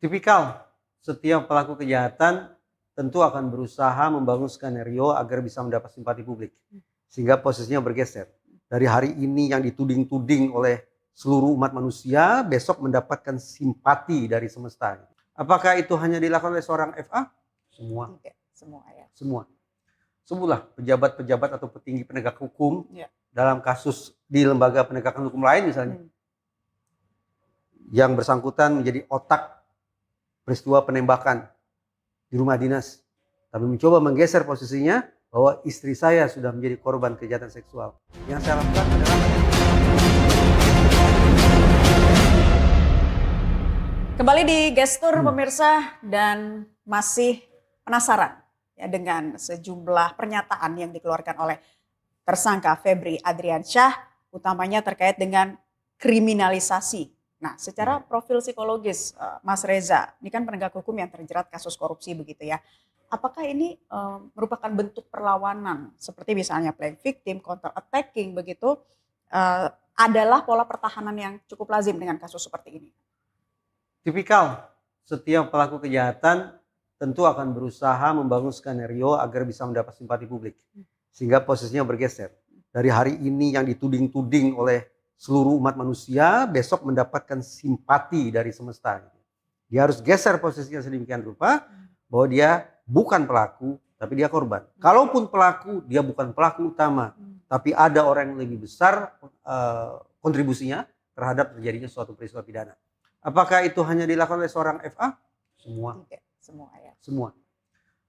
Tipikal, setiap pelaku kejahatan tentu akan berusaha membangun skenario agar bisa mendapat simpati publik. Sehingga posisinya bergeser. Dari hari ini yang dituding-tuding oleh seluruh umat manusia, besok mendapatkan simpati dari semesta. Apakah itu hanya dilakukan oleh seorang FA? Semua. Tidak, semua ya. Semua. Sembuhlah pejabat-pejabat atau petinggi penegak hukum dalam kasus di lembaga penegakan hukum lain misalnya. Yang bersangkutan menjadi otak peristiwa penembakan di rumah dinas. Tapi mencoba menggeser posisinya bahwa istri saya sudah menjadi korban kejahatan seksual. Yang saya lakukan adalah kembali di Gestur pemirsa, dan masih penasaran ya dengan sejumlah pernyataan yang dikeluarkan oleh tersangka Febri Adriansyah, utamanya terkait dengan kriminalisasi. Nah, secara profil psikologis, Mas Reza, ini kan penegak hukum yang terjerat kasus korupsi begitu ya. Apakah ini merupakan bentuk perlawanan seperti misalnya playing victim, counter attacking begitu, adalah pola pertahanan yang cukup lazim dengan kasus seperti ini? tipikal, setiap pelaku kejahatan tentu akan berusaha membangun skenario agar bisa mendapat simpati publik. Sehingga posisinya bergeser. Dari hari ini yang dituding-tuding oleh seluruh umat manusia, besok mendapatkan simpati dari semesta. Dia harus geser posisinya sedemikian rupa bahwa dia bukan pelaku, tapi dia korban. Kalaupun pelaku, dia bukan pelaku utama, tapi ada orang yang lebih besar kontribusinya terhadap terjadinya suatu peristiwa pidana. Apakah itu hanya dilakukan oleh seorang FA? Semua. Tidak, semua ya. Semua.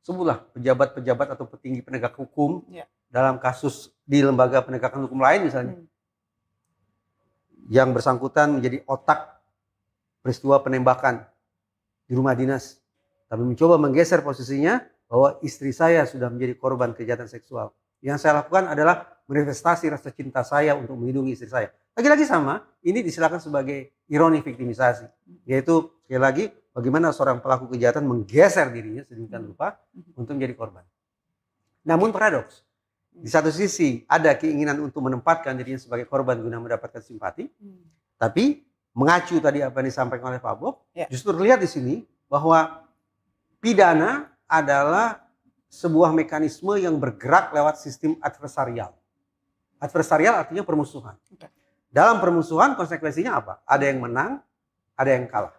Sembuhlah pejabat-pejabat atau petinggi penegak hukum dalam kasus di lembaga penegakan hukum lain misalnya. Yang bersangkutan menjadi otak peristiwa penembakan di rumah dinas. Tapi mencoba menggeser posisinya bahwa istri saya sudah menjadi korban kejahatan seksual. Yang saya lakukan adalah manifestasi rasa cinta saya untuk melindungi istri saya. Lagi-lagi sama, ini disilakan sebagai ironi viktimisasi. Yaitu sekali lagi bagaimana seorang pelaku kejahatan menggeser dirinya sedemikian rupa untuk menjadi korban. Namun paradoks, di satu sisi ada keinginan untuk menempatkan dirinya sebagai korban guna mendapatkan simpati. Tapi mengacu tadi apa yang disampaikan oleh Pak Bob, justru terlihat di sini bahwa pidana adalah sebuah mekanisme yang bergerak lewat sistem adversarial. Adversarial artinya permusuhan. Dalam permusuhan konsekuensinya apa? Ada yang menang, ada yang kalah.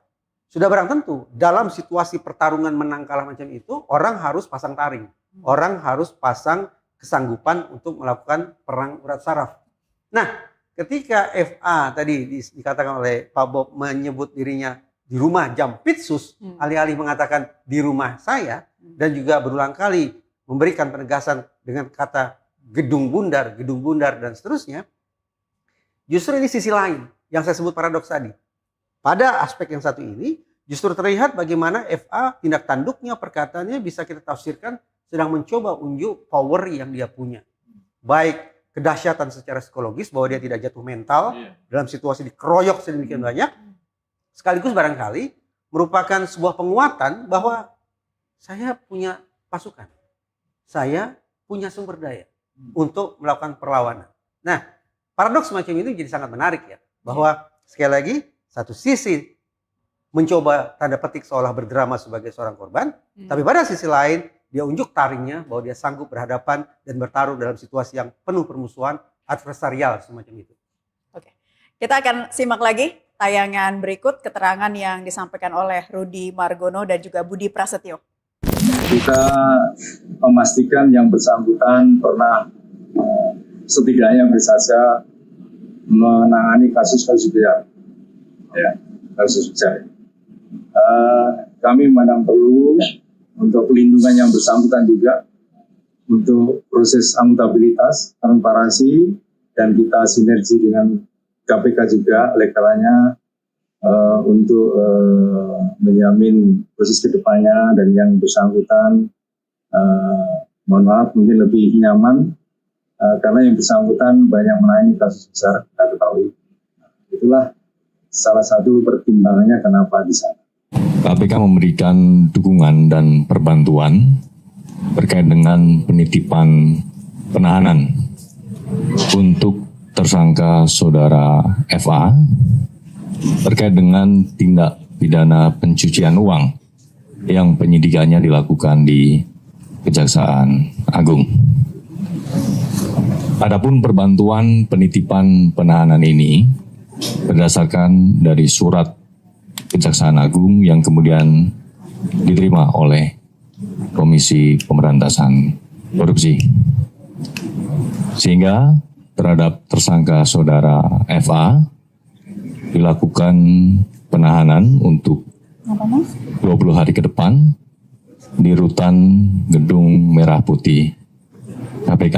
Sudah barang tentu dalam situasi pertarungan menang kalah macam itu, orang harus pasang taring. Orang harus pasang kesanggupan untuk melakukan perang urat saraf. Nah, ketika FA tadi dikatakan oleh Pak Bob menyebut dirinya di rumah Jampitsus, alih-alih mengatakan di rumah saya, dan juga berulang kali memberikan penegasan dengan kata gedung bundar, dan seterusnya, justru ini sisi lain yang saya sebut paradoks tadi. Pada aspek yang satu ini, justru terlihat bagaimana FA tindak tanduknya, perkataannya bisa kita tafsirkan sedang mencoba unjuk power yang dia punya. Baik kedahsyatan secara psikologis bahwa dia tidak jatuh mental dalam situasi dikeroyok sedemikian banyak, sekaligus barangkali merupakan sebuah penguatan bahwa saya punya pasukan, saya punya sumber daya untuk melakukan perlawanan. Nah, paradoks semacam itu jadi sangat menarik ya, bahwa sekali lagi satu sisi mencoba tanda petik seolah berdrama sebagai seorang korban, tapi pada sisi lain dia unjuk taringnya bahwa dia sanggup berhadapan dan bertarung dalam situasi yang penuh permusuhan adversarial semacam itu. Oke, kita akan simak lagi tayangan berikut keterangan yang disampaikan oleh Rudy Margono dan juga Budi Prasetyo. Kita memastikan yang bersangkutan pernah setidaknya bisa menangani kasus-kasus besar. Ya, kasus besar. Kami memandang perlu untuk pelindungan yang bersangkutan juga, untuk proses akuntabilitas, transparansi, dan kita sinergi dengan KPK juga oleh karenanya untuk menjamin proses kedepannya dan yang bersangkutan mohon maaf mungkin lebih nyaman karena yang bersangkutan banyak menangani kasus besar kita ketahui. Itulah salah satu pertimbangannya kenapa di sana. KPK memberikan dukungan dan perbantuan terkait dengan penitipan penahanan untuk tersangka saudara FA terkait dengan tindak pidana pencucian uang yang penyidikannya dilakukan di Kejaksaan Agung. Adapun perbantuan penitipan penahanan ini berdasarkan dari surat Kejaksaan Agung yang kemudian diterima oleh Komisi Pemberantasan Korupsi. Sehingga terhadap tersangka saudara FA dilakukan penahanan untuk 20 hari ke depan di rutan Gedung Merah Putih KPK.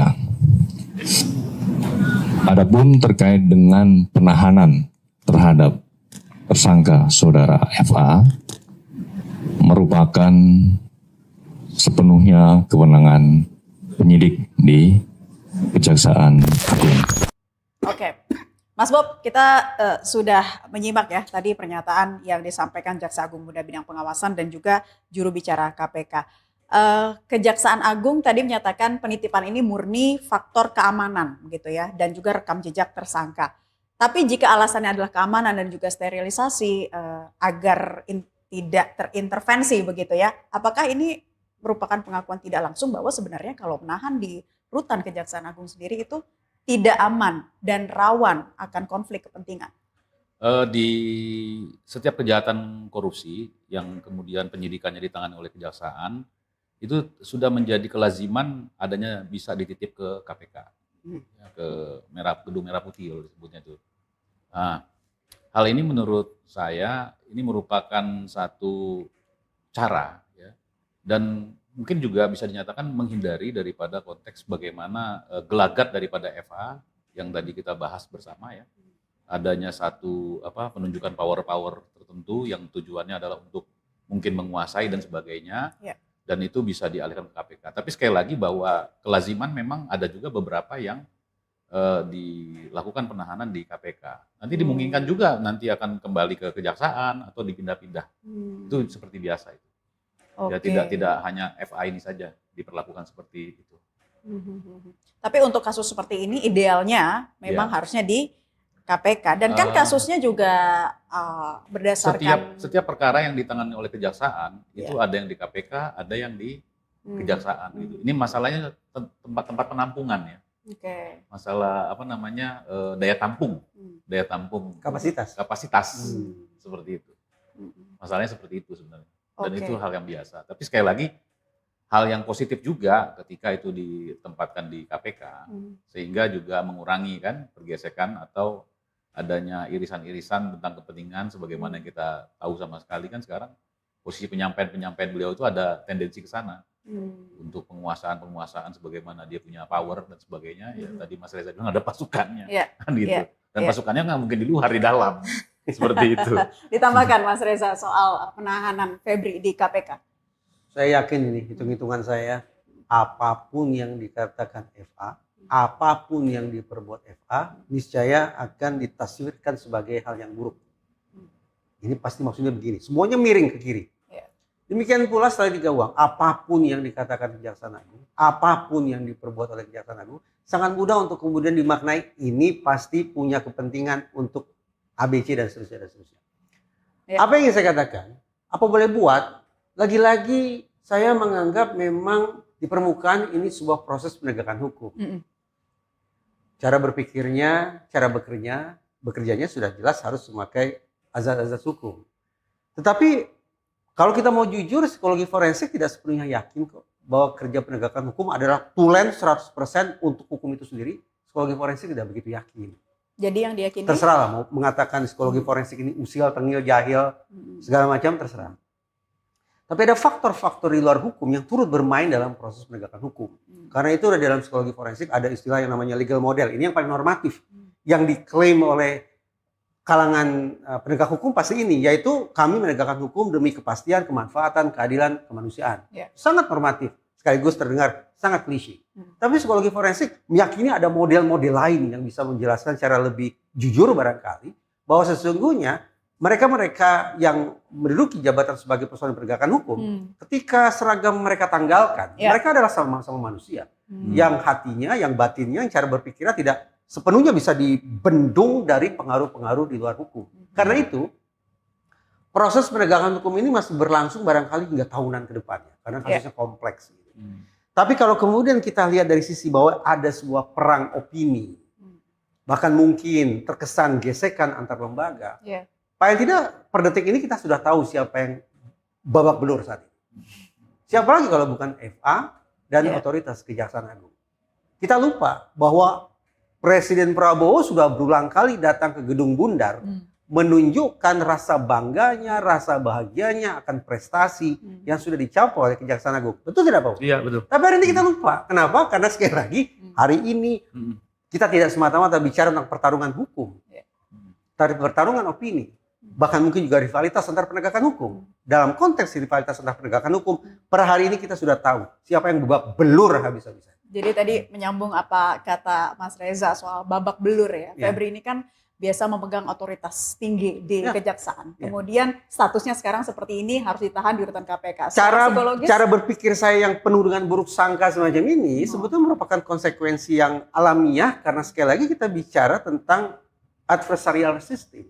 Adapun terkait dengan penahanan terhadap tersangka saudara FA merupakan sepenuhnya kewenangan penyidik di Kejaksaan Agung. Oke, Mas Bob, kita sudah menyimak ya tadi pernyataan yang disampaikan Jaksa Agung Muda Bidang Pengawasan dan juga juru bicara KPK. Kejaksaan Agung tadi menyatakan penitipan ini murni faktor keamanan gitu ya, dan juga rekam jejak tersangka. Tapi jika alasannya adalah keamanan dan juga sterilisasi agar tidak terintervensi begitu ya, apakah ini merupakan pengakuan tidak langsung bahwa sebenarnya kalau menahan di rutan Kejaksaan Agung sendiri itu tidak aman dan rawan akan konflik kepentingan? Di setiap kejahatan korupsi yang kemudian penyidikannya ditangani oleh kejaksaan, itu sudah menjadi kelaziman adanya bisa dititip ke KPK, ya, ke Gedung Merah Putih kalau disebutnya itu. Nah, hal ini menurut saya ini merupakan satu cara, ya, dan mungkin juga bisa dinyatakan menghindari daripada konteks bagaimana gelagat daripada FA yang tadi kita bahas bersama ya. Adanya satu penunjukan power-power tertentu yang tujuannya adalah untuk mungkin menguasai dan sebagainya. Ya. Dan itu bisa dialihkan ke KPK. Tapi sekali lagi bahwa kelaziman memang ada juga beberapa yang dilakukan penahanan di KPK. Nanti dimungkinkan juga nanti akan kembali ke kejaksaan atau dipindah-pindah. Itu seperti biasa itu. Okay. Ya tidak hanya FA ini saja diperlakukan seperti itu. Tapi untuk kasus seperti ini idealnya memang harusnya di KPK. Dan kan kasusnya juga berdasarkan setiap perkara yang ditangani oleh kejaksaan itu ada yang di KPK, ada yang di kejaksaan gitu. Ini masalahnya tempat-tempat penampungan ya. Okay. Masalah daya tampung. Daya tampung kapasitas. Seperti itu. Masalahnya seperti itu sebenarnya. Dan itu hal yang biasa. Tapi sekali lagi hal yang positif juga ketika itu ditempatkan di KPK sehingga juga mengurangi kan pergesekan atau adanya irisan-irisan tentang kepentingan sebagaimana yang kita tahu sama sekali kan sekarang posisi penyampaian beliau itu ada tendensi ke sana untuk penguasaan sebagaimana dia punya power dan sebagainya ya tadi Mas Reza bilang ada pasukannya kan gitu dan pasukannya nggak mungkin di luar di dalam seperti itu. Ditambahkan Mas Reza soal penahanan Febri di KPK. Saya yakin ini hitung-hitungan saya apapun yang dikatakan FA, apapun yang diperbuat FA, niscaya akan ditaswirkan sebagai hal yang buruk. Ini pasti maksudnya begini, semuanya miring ke kiri. Demikian pula setelah tiga uang, apapun yang dikatakan Kejaksaan Agung, apapun yang diperbuat oleh Kejaksaan Agung, sangat mudah untuk kemudian dimaknai ini pasti punya kepentingan untuk ABC dan seterusnya. Apa yang ingin saya katakan? Apa boleh buat? Lagi-lagi saya menganggap memang di permukaan ini sebuah proses penegakan hukum. Cara berpikirnya, cara bekerjanya sudah jelas harus memakai azas-azas hukum. Tetapi kalau kita mau jujur, psikologi forensik tidak sepenuhnya yakin kok bahwa kerja penegakan hukum adalah tulen 100% untuk hukum itu sendiri. Psikologi forensik tidak begitu yakin. Jadi yang diyakini? Terserah lah, mau mengatakan psikologi forensik ini usil, tengil, jahil, segala macam terserah. Tapi ada faktor-faktor di luar hukum yang turut bermain dalam proses penegakan hukum. Karena itu dalam psikologi forensik ada istilah yang namanya legal model. Ini yang paling normatif. Yang diklaim oleh kalangan penegak hukum pasti ini. Yaitu kami menegakkan hukum demi kepastian, kemanfaatan, keadilan, kemanusiaan. Sangat normatif. Sekaligus terdengar sangat klise. Tapi psikologi forensik meyakini ada model-model lain yang bisa menjelaskan secara lebih jujur barangkali. Bahwa sesungguhnya mereka-mereka yang menduduki jabatan sebagai personel penegakan hukum, ketika seragam mereka tanggalkan, mereka adalah sama-sama manusia. Yang hatinya, yang batinnya, yang cara berpikirnya tidak sepenuhnya bisa dibendung dari pengaruh-pengaruh di luar hukum. Karena itu, proses penegakan hukum ini masih berlangsung barangkali hingga tahunan ke depannya karena kasusnya kompleks. Tapi kalau kemudian kita lihat dari sisi bahwa ada sebuah perang opini, bahkan mungkin terkesan gesekan antar lembaga, paling tidak per detik ini kita sudah tahu siapa yang babak belur saat ini. Siapa lagi kalau bukan FA dan otoritas Kejaksaan Agung. Kita lupa bahwa Presiden Prabowo sudah berulang kali datang ke Gedung Bundar menunjukkan rasa bangganya, rasa bahagianya akan prestasi yang sudah dicapai oleh Kejaksaan Agung. Betul tidak, Pak? Iya, betul. Tapi hari ini kita lupa. Kenapa? Karena sekali lagi hari ini kita tidak semata-mata bicara tentang pertarungan hukum. Tapi pertarungan opini. Bahkan mungkin juga rivalitas antar penegakan hukum. Dalam konteks rivalitas antar penegakan hukum, per hari ini kita sudah tahu siapa yang babak belur habis-habisan. Jadi tadi menyambung apa kata Mas Reza soal babak belur ya. Febri ini kan biasa memegang otoritas tinggi di kejaksaan. Kemudian statusnya sekarang seperti ini harus ditahan di rutan KPK. Cara berpikir saya yang penuh dengan buruk sangka semacam ini sebetulnya merupakan konsekuensi yang alamiah karena sekali lagi kita bicara tentang adversarial system.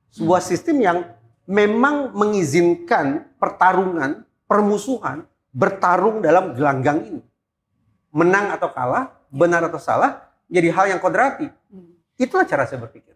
Sebuah sistem yang memang mengizinkan pertarungan, permusuhan, bertarung dalam gelanggang ini. Menang atau kalah, benar atau salah, jadi hal yang kodrati. Itulah cara saya berpikir.